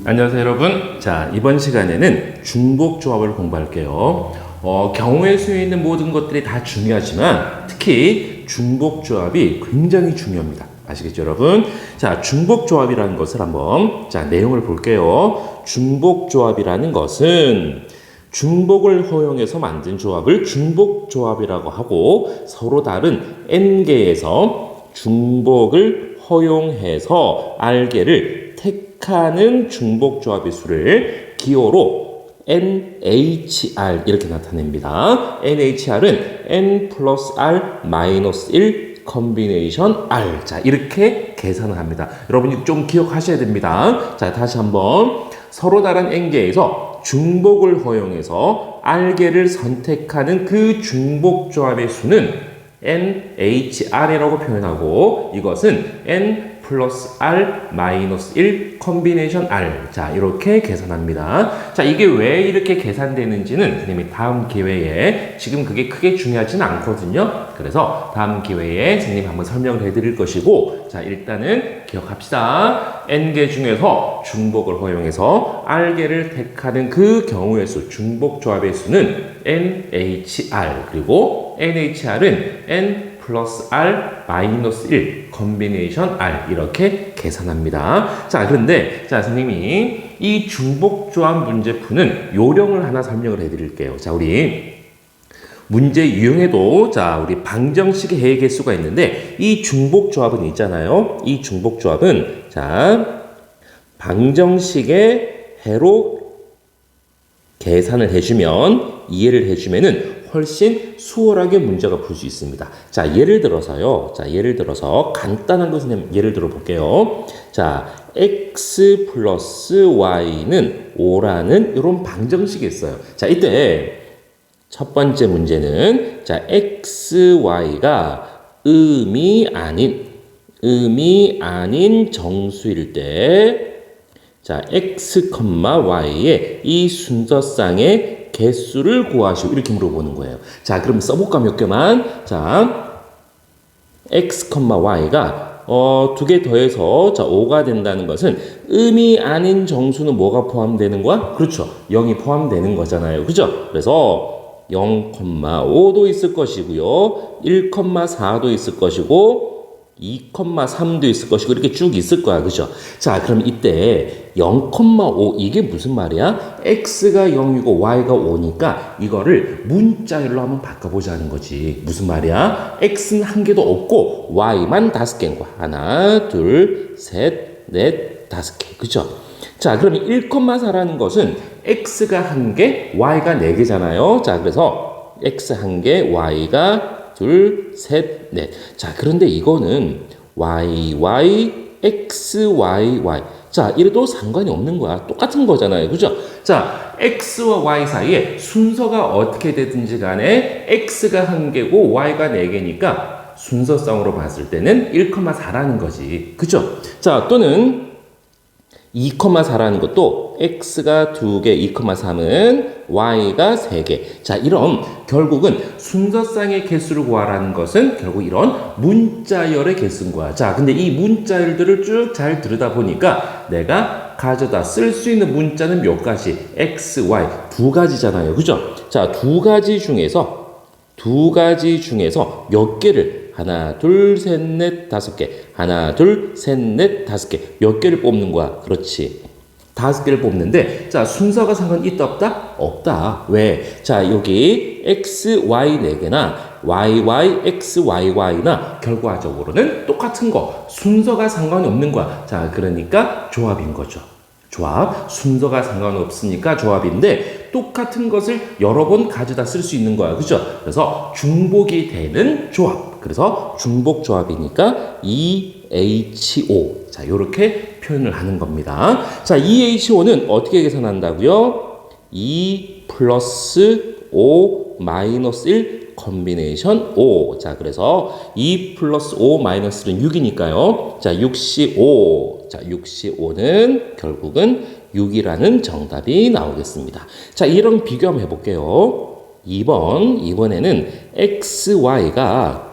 안녕하세요 여러분. 자, 이번 시간에는 중복조합을 공부할게요. 경우의 수에 있는 모든 것들이 다 중요하지만 특히 중복조합이 굉장히 중요합니다. 아시겠죠 여러분? 자, 중복조합이라는 것을 한번 내용을 볼게요. 중복조합이라는 것은 중복을 허용해서 만든 조합을 중복조합이라고 하고, 서로 다른 n개에서 중복을 허용해서 r개를 택하는 중복조합의 수를 기호로 NHR 이렇게 나타냅니다. NHR은 N 플러스 R 마이너스 1 컨비네이션 R. 자, 이렇게 계산을 합니다. 여러분이 좀 기억하셔야 됩니다. 자, 다시 한번 서로 다른 n개에서 중복을 허용해서 R개를 선택하는 그 중복조합의 수는 NHR이라고 표현하고, 이것은 N 플러스 R 마이너스 1 컨비네이션 R. 자, 이렇게 계산합니다. 자, 이게 왜 이렇게 계산되는지는 선생님이 다음 기회에, 지금 그게 크게 중요하지는 않거든요. 그래서 다음 기회에 선생님이 한번 설명을 해드릴 것이고, 자, 일단은 기억합시다. N개 중에서 중복을 허용해서 R개를 택하는 그 경우의 수, 중복조합의 수는 NHR, 그리고 NHR은 N 플러스 R 마이너스 1 컨비네이션 R 이렇게 계산합니다. 자, 그런데 선생님이 이 중복조합 문제 푸는 요령을 하나 설명을 해드릴게요. 자, 우리 문제 유형에도 우리 방정식의 해의 개수가 있는데, 이 중복조합은 있잖아요. 이 중복조합은 방정식의 해로 계산을 해주면, 이해를 해주면은 훨씬 수월하게 문제가 풀 수 있습니다. 자, 예를 들어서요. 예를 들어서 간단한 것은 예를 들어 볼게요. 자, x 플러스 y는 5라는 이런 방정식이 있어요. 자, 이때 첫 번째 문제는 x, y가 음이 아닌 정수일 때, x, y의 이 순서상의 개수를 구하시오. 이렇게 물어보는 거예요. 자, 그럼 써볼까 몇 개만. 자, x, y가 두 개 더해서 5가 된다는 것은 음이 아닌 정수는 뭐가 포함되는 거야? 그렇죠. 0이 포함되는 거잖아요. 그죠? 그래서 0,5도 있을 것이고요. 1,4도 있을 것이고 2,3도 있을 것이고 이렇게 쭉 있을 거야. 그죠? 자, 그럼 이때 0,5 이게 무슨 말이야? x가 0이고 y가 5니까 이거를 문자열로 한번 바꿔보자는 거지. 무슨 말이야? x는 한 개도 없고 y만 5개인 거야. 하나, 둘, 셋, 넷, 5개. 그죠? 자, 그럼 1,4라는 것은 x가 한 개, y가 4개잖아요. 자, 그래서 x 한 개, y가 둘, 셋, 넷. 자, 그런데 이거는 x, y. 자, 이래도 상관이 없는 거야. 똑같은 거잖아요. 그죠? 자, x와 y 사이에 순서가 어떻게 되든지 간에 x가 한 개고 y가 4개니까 순서상으로 봤을 때는 1,4라는 거지. 그죠? 자, 또는 2,4라는 것도 x가 2개, 2,3은 y가 3개. 자, 이런 결국은 순서상의 개수를 구하라는 것은 결국 이런 문자열의 개수인 거야. 자, 근데 이 문자열들을 쭉 잘 들여다보니까 내가 가져다 쓸 수 있는 문자는 몇 가지? x, y 두 가지잖아요. 그죠? 자, 두 가지 중에서 몇 개를 하나, 둘, 셋, 넷, 5개. 하나, 둘, 셋, 넷, 5개. 몇 개를 뽑는 거야? 그렇지. 5개를 뽑는데, 자, 순서가 상관이 있다, 없다? 없다. 왜? 자, 여기 x, y 4개나 y, x, y나 결과적으로는 똑같은 거. 순서가 상관이 없는 거야. 자, 그러니까 조합인 거죠. 조합. 순서가 상관없으니까 조합인데, 똑같은 것을 여러 번 가져다 쓸 수 있는 거야. 그죠? 그래서 중복이 되는 조합. 그래서 중복조합이니까 EHO. 자, 요렇게 표현을 하는 겁니다. 자, EHO는 어떻게 계산한다고요? 2 플러스 5 마이너스 1 컨비네이션 5. 자, 그래서 2 플러스 5 마이너스 1은 6이니까요. 자, 65. 자, 65는 결국은 6이라는 정답이 나오겠습니다. 자, 이런 비교 한번 해볼게요. 이번에는 x, y가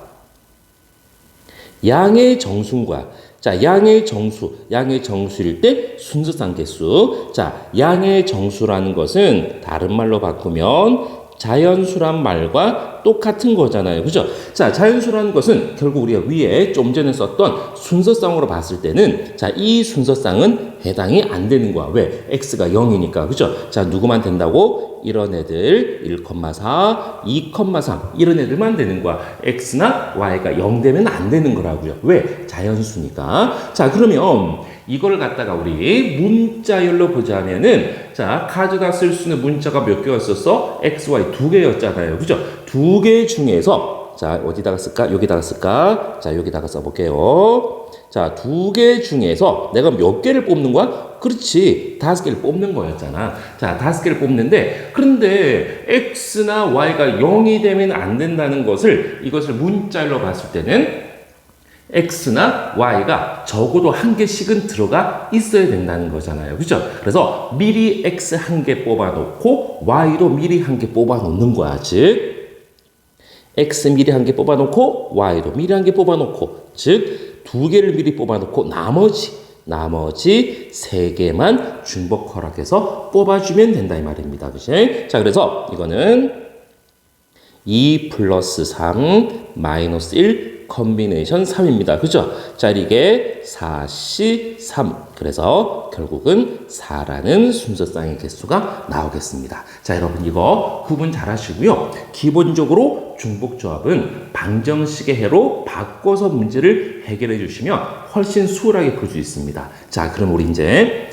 양의 정수인과 자, 양의 정수일 때 순서상 개수. 자, 양의 정수라는 것은 다른 말로 바꾸면 자연수란 말과 똑같은 거잖아요. 그죠? 자, 자연수라는 것은 결국 우리가 위에 좀 전에 썼던 순서상으로 봤을 때는 자, 이 순서상은 해당이 안 되는 거야. 왜? x가 0이니까. 그죠? 자, 누구만 된다고? 이런 애들 1,4, 2,3 이런 애들만 되는 거야. x나 y가 0 되면 안 되는 거라고요. 왜? 자연수니까. 자, 그러면 이걸 갖다가 우리 문자열로 보자면은 자, 가져다 쓸 수 있는 문자가 몇 개가 있었어? x, y 두 개였잖아요. 그죠? 두 개 중에서 자, 어디다가 쓸까? 여기다가 쓸까? 자, 여기다가 써볼게요. 자, 두 개 중에서 내가 몇 개를 뽑는 거야? 그렇지. 5개를 뽑는 거였잖아. 자, 5개를 뽑는데, 그런데 x나 y가 0이 되면 안 된다는 것을, 이것을 문자열로 봤을 때는 x나 y가 적어도 한 개씩은 들어가 있어야 된다는 거잖아요. 그죠? 그래서 미리 x 한 개 뽑아놓고 y도 미리 한 개 뽑아놓는 거야. 즉 x 미리 한 개 뽑아놓고 y도 미리 한 개 뽑아놓고 즉 두 개를 미리 뽑아놓고 나머지 세 개만 중복 허락해서 뽑아주면 된다 이 말입니다. 그치? 자, 그래서 이거는 2 플러스 3 마이너스 1 컨비네이션 3입니다. 그죠? 자, 이게 4, C, 3. 그래서 결국은 4라는 순서쌍의 개수가 나오겠습니다. 자, 여러분 이거 구분 잘 하시고요. 기본적으로 중복조합은 방정식의 해로 바꿔서 문제를 해결해 주시면 훨씬 수월하게 풀 수 있습니다. 자, 그럼 우리 이제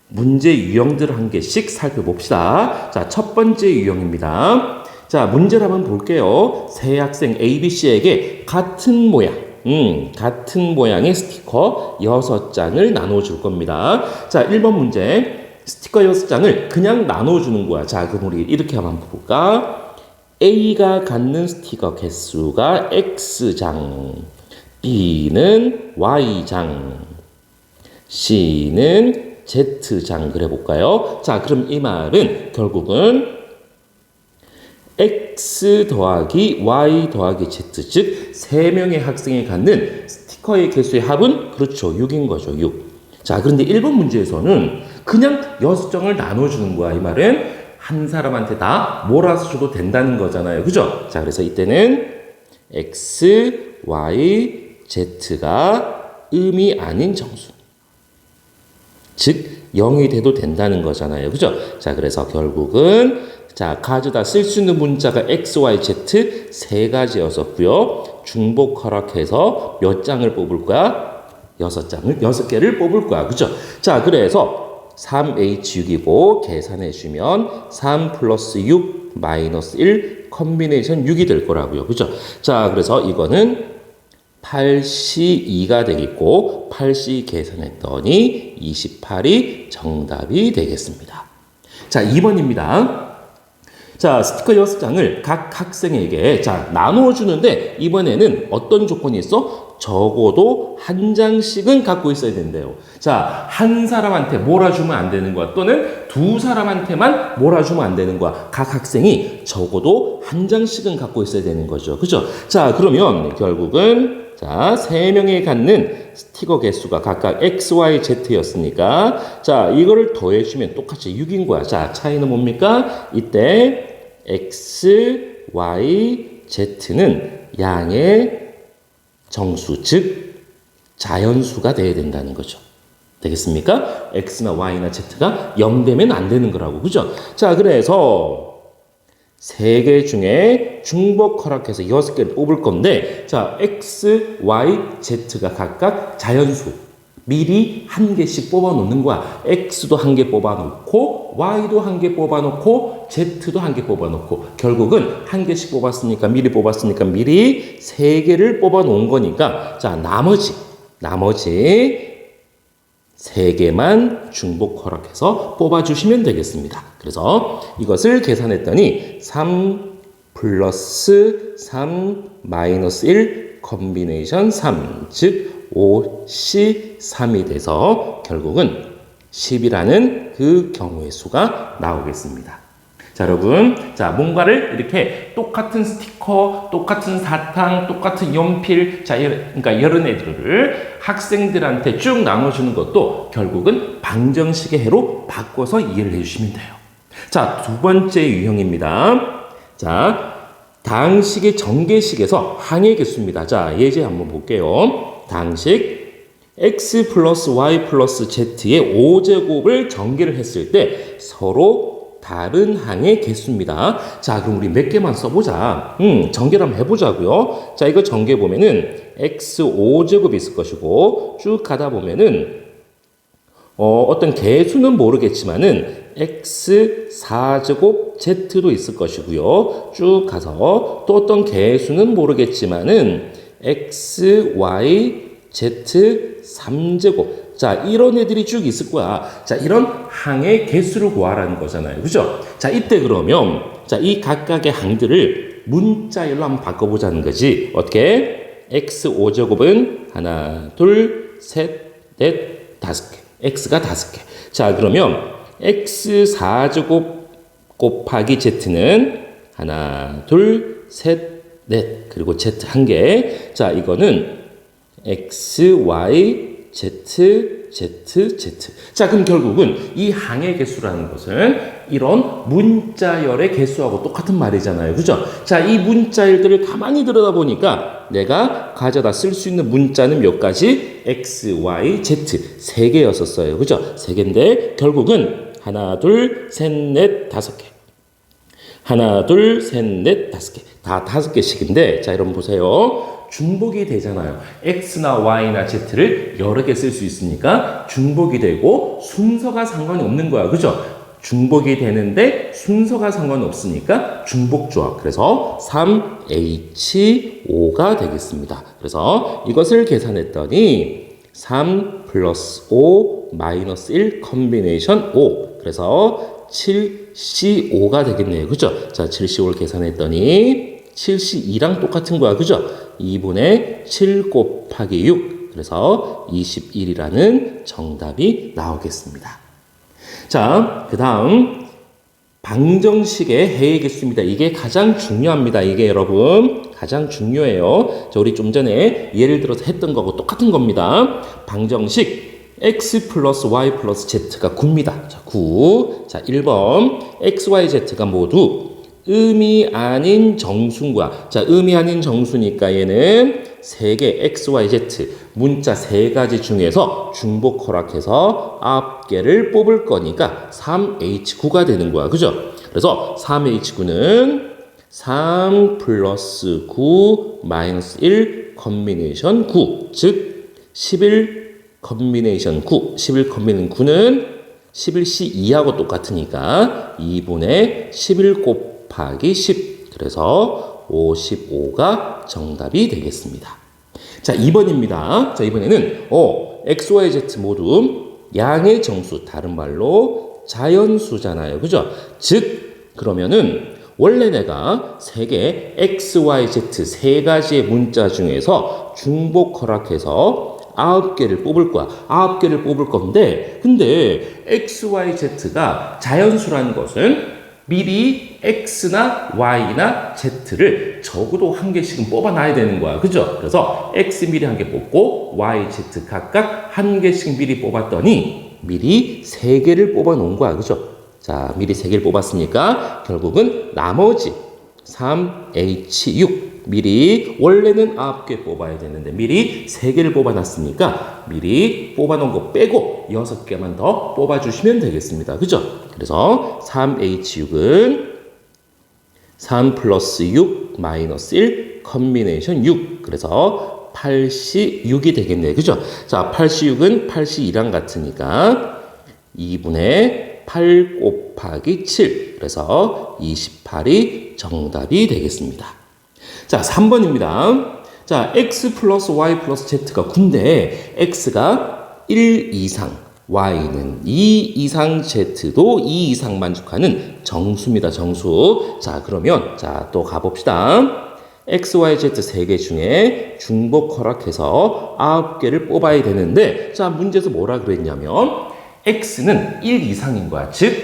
문제 유형들 한 개씩 살펴봅시다. 자, 첫 번째 유형입니다. 자, 문제를 한번 볼게요. 세 학생 A, B, C에게 같은 모양의 스티커 6장을 나눠줄 겁니다. 자, 1번 문제. 스티커 6장을 그냥 나눠주는 거야. 자, 그럼 우리 이렇게 한번 볼까? A가 갖는 스티커 개수가 X장, B는 Y장, C는 Z장 그래 볼까요? 자, 그럼 이 말은 결국은 x 더하기 y 더하기 z, 즉 3명의 학생이 갖는 스티커의 개수의 합은 그렇죠. 6인 거죠. 6. 자, 그런데 1번 문제에서는 그냥 6장을 나눠주는 거야. 이 말은 한 사람한테 다 몰아서 줘도 된다는 거잖아요. 그죠? 자, 그래서 이때는 x, y, z가 음이 아닌 정수. 즉 0이 돼도 된다는 거잖아요. 그죠? 자, 그래서 결국은 자, 가져다 쓸 수 있는 문자가 x, y, z 세 가지였었고요. 중복 허락해서 몇 장을 뽑을 거야? 6개를 뽑을 거야. 그죠? 자, 그래서 3H6이고 계산해 주면 3 플러스 6 마이너스 1 컨비네이션 6이 될 거라고요. 그죠? 자, 그래서 이거는 8C2가 되겠고 8C 계산했더니 28이 정답이 되겠습니다. 자, 2번입니다. 자, 스티커 6장을 각 학생에게 자, 나눠주는데 이번에는 어떤 조건이 있어? 적어도 한 장씩은 갖고 있어야 된대요. 자, 한 사람한테 몰아주면 안 되는 거야. 또는 두 사람한테만 몰아주면 안 되는 거야. 각 학생이 적어도 한 장씩은 갖고 있어야 되는 거죠. 그죠? 자, 그러면 결국은 자, 3명이 갖는 스티커 개수가 각각 x, y, z였으니까 자, 이거를 더해주면 똑같이 6인 거야. 자, 차이는 뭡니까? 이때 x, y, z는 양의 정수, 즉 자연수가 돼야 된다는 거죠. 되겠습니까? x나 y나 z가 0 되면 안 되는 거라고. 그죠? 자, 그래서 3개 중에 중복 허락해서 6개를 뽑을 건데 자, x, y, z가 각각 자연수 미리 한 개씩 뽑아 놓는 거야. x도 한 개 뽑아 놓고 y도 한 개 뽑아 놓고 z도 한 개 뽑아 놓고 결국은 한 개씩 뽑았으니까 미리 3개를 뽑아 놓은 거니까 자, 나머지 3개만 중복 허락해서 뽑아주시면 되겠습니다. 그래서 이것을 계산했더니 3 플러스 3 마이너스 1 컨비네이션 3, 즉 5C 3이 돼서 결국은 10이라는 그 경우의 수가 나오겠습니다. 자, 여러분. 자, 뭔가를 이렇게 똑같은 스티커, 똑같은 사탕, 똑같은 연필, 자, 그러니까 이런 애들을 학생들한테 쭉 나눠주는 것도 결국은 방정식의 해로 바꿔서 이해를 해주시면 돼요. 자, 두 번째 유형입니다. 자, 다항식의 전개식에서 항의 개수입니다. 자, 예제 한번 볼게요. 다항식 x 플러스 y 플러스 z의 5제곱을 전개를 했을 때 서로 다른 항의 개수입니다. 자, 그럼 우리 몇 개만 써보자. 전개를 한번 해보자고요. 자, 이거 전개 보면은 x 5제곱이 있을 것이고 쭉 가다 보면은 어떤 개수는 모르겠지만은 x 4제곱 z도 있을 것이고요. 쭉 가서 또 어떤 개수는 모르겠지만은 x, y, z 3제곱. 자, 이런 애들이 쭉 있을 거야. 자, 이런 항의 개수를 구하라는 거잖아요. 그죠? 자, 이때 그러면 자, 이 각각의 항들을 문자열로 한번 바꿔보자는 거지. 어떻게? x 5제곱은 하나, 둘, 셋, 넷, 다섯 개. x가 5개. 자, 그러면 x 4제곱 곱하기 z는 하나, 둘, 셋, 넷. 그리고 z 1개. 자, 이거는 x, y, z, z, z. 자, 그럼 결국은 이 항의 개수라는 것은 이런 문자열의 개수하고 똑같은 말이잖아요. 그죠? 자, 이 문자열들을 가만히 들여다보니까 내가 가져다 쓸 수 있는 문자는 몇 가지? x, y, z. 3개였었어요. 그죠? 3개인데 결국은 하나, 둘, 셋, 넷, 5개. 하나, 둘, 셋, 넷, 5개. 다 5개씩인데, 자, 여러분 보세요. 중복이 되잖아요. x나 y나 z를 여러 개 쓸 수 있으니까 중복이 되고 순서가 상관이 없는 거야. 그죠? 중복이 되는데 순서가 상관이 없으니까 중복조합. 그래서 3H5가 되겠습니다. 그래서 이것을 계산했더니 3 플러스 5 마이너스 1 컨비네이션 5. 그래서 7C5가 되겠네요. 그죠? 자, 7C5를 계산했더니 7C2랑 똑같은 거야. 그죠? 2분의 7 곱하기 6. 그래서 21이라는 정답이 나오겠습니다. 자, 그 다음 방정식의 해의 개수입니다. 이게 가장 중요합니다. 이게 여러분 가장 중요해요. 자, 우리 좀 전에 예를 들어서 했던 거하고 똑같은 겁니다. 방정식 x 플러스 y 플러스 z가 9입니다. 자, 9. 자, 1번 x, y, z가 모두 음이 아닌 정수인 거야. 자, 음이 아닌 정수니까 얘는 3개 x, y, z 문자 3가지 중에서 중복 허락해서 9개를 뽑을 거니까 3H9가 되는 거야. 그죠? 그래서 3H9는 3 플러스 9 마이너스 1 컨비네이션 9. 즉 11 컨비네이션 9. 11 컨비네이션 9는 11C2하고 똑같으니까 2분의 11 곱하기 10. 그래서 55가 정답이 되겠습니다. 자, 2번입니다. 자, 이번에는 x, y, z 모두 양의 정수, 다른 말로 자연수잖아요. 그죠? 즉 그러면은 원래 내가 3개 x, y, z 3가지의 문자 중에서 중복 허락해서 9개를 뽑을 거야. 9개를 뽑을 건데 근데 x, y, z가 자연수라는 것은 미리 x나 y나 z를 적어도 한 개씩은 뽑아놔야 되는 거야. 그죠? 그래서 x 미리 한 개 뽑고 y, z 각각 한 개씩 미리 뽑았더니 미리 3개를 뽑아 놓은 거야. 그죠? 자, 미리 3개를 뽑았으니까 결국은 나머지 3H6 미리 원래는 9개 뽑아야 되는데 미리 3개를 뽑아놨으니까 미리 뽑아놓은 거 빼고 6개만 더 뽑아주시면 되겠습니다. 그죠? 그래서 3H6은 3 플러스 6 마이너스 1 컨비네이션 6. 그래서 86이 되겠네요. 그죠? 자, 86은 82랑 같으니까 2분의 8 곱하기 7. 그래서 28이 정답이 되겠습니다. 자, 3번입니다. 자, x 플러스 y 플러스 z가 9인데 x가 1 이상, y는 2 이상, z도 2 이상 만족하는 정수입니다. 정수. 자, 그러면 자, 또 가봅시다. x, y, z 3개 중에 중복 허락해서 9개를 뽑아야 되는데 자, 문제에서 뭐라 그랬냐면 x는 1 이상인 거야. 즉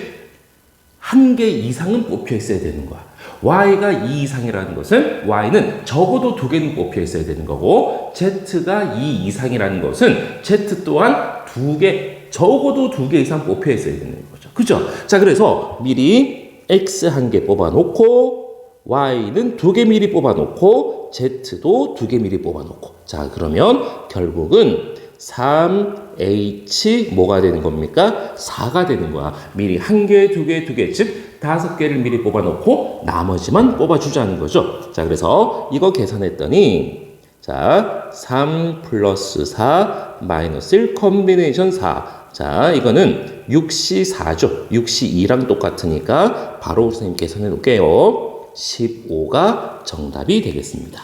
한 개 이상은 뽑혀 있어야 되는 거야. y가 2 이상이라는 것은 y는 적어도 2개는 뽑혀 있어야 되는 거고 z가 2 이상이라는 것은 z 또한 2개, 적어도 2개 이상 뽑혀 있어야 되는 거죠. 그죠? 자, 그래서 미리 x 1개 뽑아놓고 y는 2개 미리 뽑아놓고 z도 2개 미리 뽑아놓고 자, 그러면 결국은 3h 뭐가 되는 겁니까? 4가 되는 거야. 미리 1개, 2개, 2개, 즉 5개를 미리 뽑아놓고 나머지만 뽑아주자는 거죠. 자, 그래서 이거 계산했더니 자, 3 플러스 4 마이너스 1 컴비네이션 4. 자, 이거는 6시 4죠. 6시 2랑 똑같으니까 바로 선생님 계산해 놓을게요. 15가 정답이 되겠습니다.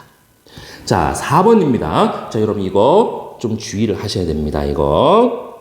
자, 4번입니다. 자, 여러분 이거 좀 주의를 하셔야 됩니다. 이거.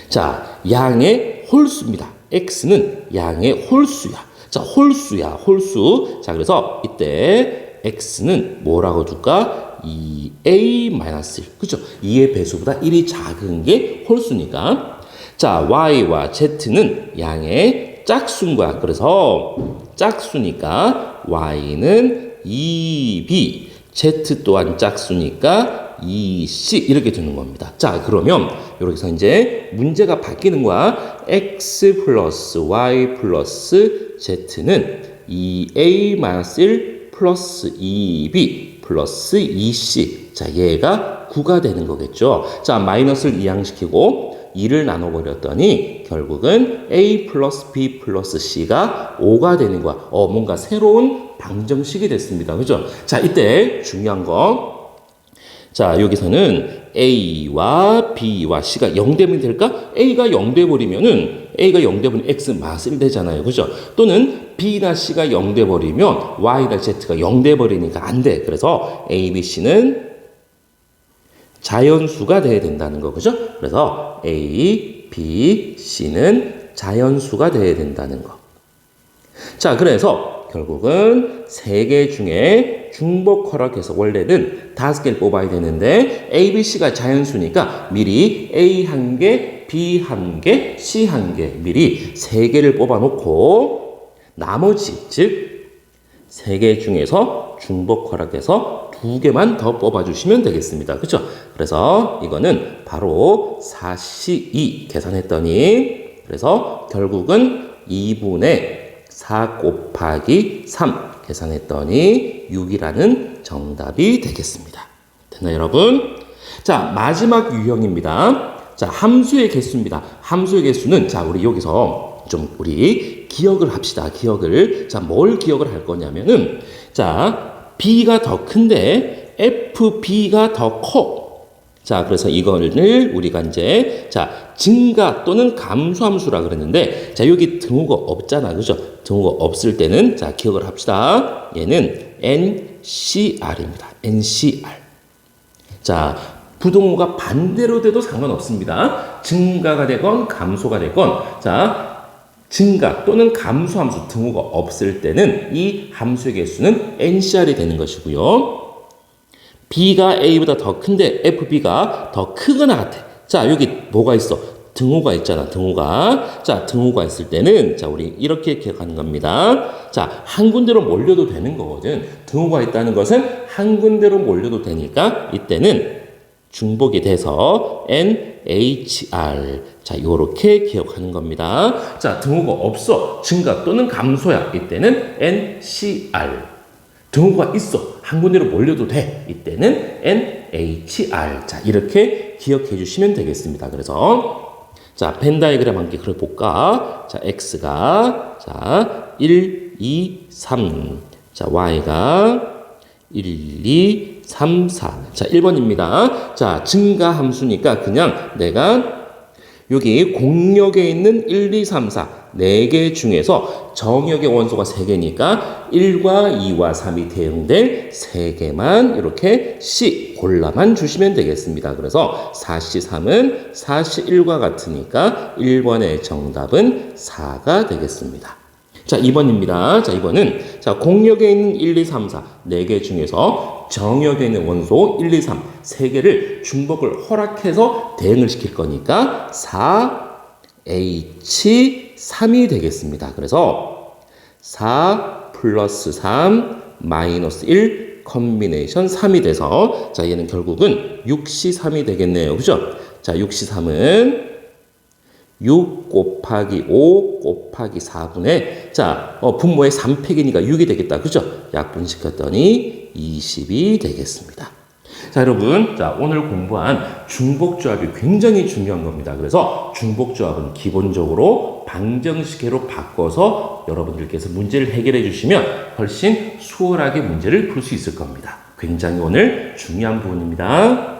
자, 양의 홀수입니다. x는 양의 홀수야. 자, 홀수야. 홀수. 자, 그래서 이때 x는 뭐라고 둘까? 2a-1. 그죠? 2의 배수보다 1이 작은 게 홀수니까. 자, y와 z는 양의 짝수인 거야. 그래서 짝수니까 y는 2b, z 또한 짝수니까 2c 이렇게 되는 겁니다. 자, 그러면 여기서 이제 문제가 바뀌는 거야. x 플러스 y 플러스 z는 2a-1 플러스 2b 플러스 2c. 자, 얘가 9가 되는 거겠죠. 자, 마이너스를 이항시키고 2를 나눠버렸더니 결국은 a 플러스 b 플러스 c가 5가 되는 거야. 뭔가 새로운 방정식이 됐습니다. 그죠? 자, 이때 중요한 거. 자, 여기서는 a와 b와 c가 0되면 될까? a가 0돼 버리면은 a가 0돼 버리면 x 마이너스 1 되잖아요. 그죠? 또는 b나 c가 0돼 버리면 y나 z가 0돼 버리니까 안 돼. 그래서 a, b, c는 자연수가 돼야 된다는 거. 그죠? 그래서 a, b, c는 자연수가 돼야 된다는 거. 자, 그래서 결국은 3개 중에 중복 허락해서 원래는 5개를 뽑아야 되는데 A, B, C가 자연수니까 미리 A 1개, B 1개, C 1개 미리 3개를 뽑아놓고 나머지 즉 3개 중에서 중복 허락해서 2개만 더 뽑아주시면 되겠습니다. 그렇죠? 그래서 이거는 바로 4C2 계산했더니 그래서 결국은 2분의 4 곱하기 3 계산했더니 6이라는 정답이 되겠습니다. 됐나요, 여러분? 자, 마지막 유형입니다. 자, 함수의 개수입니다. 함수의 개수는 자, 우리 여기서 좀 우리 기억을 합시다. 기억을. 자, 뭘 기억을 할 거냐면은 자, b가 더 큰데 fb가 더 커. 자, 그래서 이거를 우리가 이제 자, 증가 또는 감소함수라 그랬는데 자, 여기 등호가 없잖아. 그죠? 등호가 없을 때는 자, 기억을 합시다. 얘는 NCR입니다. NCR. 자, 부등호가 반대로 돼도 상관없습니다. 증가가 되건 감소가 되건 자, 증가 또는 감소함수 등호가 없을 때는 이 함수의 개수는 NCR이 되는 것이고요. B가 A보다 더 큰데 FB가 더 크거나 같아. 자, 여기 뭐가 있어? 등호가 있잖아, 등호가. 자, 등호가 있을 때는 자, 우리 이렇게 기억하는 겁니다. 자, 한 군데로 몰려도 되는 거거든. 등호가 있다는 것은 한 군데로 몰려도 되니까 이때는 중복이 돼서 NHR. 자, 요렇게 기억하는 겁니다. 자, 등호가 없어. 증가 또는 감소야. 이때는 NCR. 등호가 있어. 한 군데로 몰려도 돼. 이때는 NHR. 자, 이렇게 기억해 주시면 되겠습니다. 그래서 자, 벤 다이그램 함께 그려볼까? 자, X가 자, 1, 2, 3. 자, Y가 1, 2, 3, 4. 자, 1번입니다. 자, 증가 함수니까 그냥 내가 여기 공역에 있는 1, 2, 3, 4 4개 중에서 정역의 원소가 3개니까 1과 2와 3이 대응될 3개만 이렇게 C 골라만 주시면 되겠습니다. 그래서 4C3은 4C1과 같으니까 1번의 정답은 4가 되겠습니다. 자, 2번입니다. 자, 2번은 자, 공역에 있는 1, 2, 3, 4 4개 중에서 정역에 있는 원소 1, 2, 3 3개를 중복을 허락해서 대응을 시킬 거니까 4H 3이 되겠습니다. 그래서 4 플러스 3 마이너스 1 컨비네이션 3이 돼서 자 얘는 결국은 6시 3이 되겠네요. 그죠? 자 6시 3은 6 곱하기 5 곱하기 4분의 자 분모의 3팩이니까 6이 되겠다. 그죠? 약분시켰더니 20이 되겠습니다. 자 여러분 자 오늘 공부한 중복조합이 굉장히 중요한 겁니다. 그래서 중복조합은 기본적으로 방정식으로 바꿔서 여러분들께서 문제를 해결해 주시면 훨씬 수월하게 문제를 풀 수 있을 겁니다. 굉장히 오늘 중요한 부분입니다.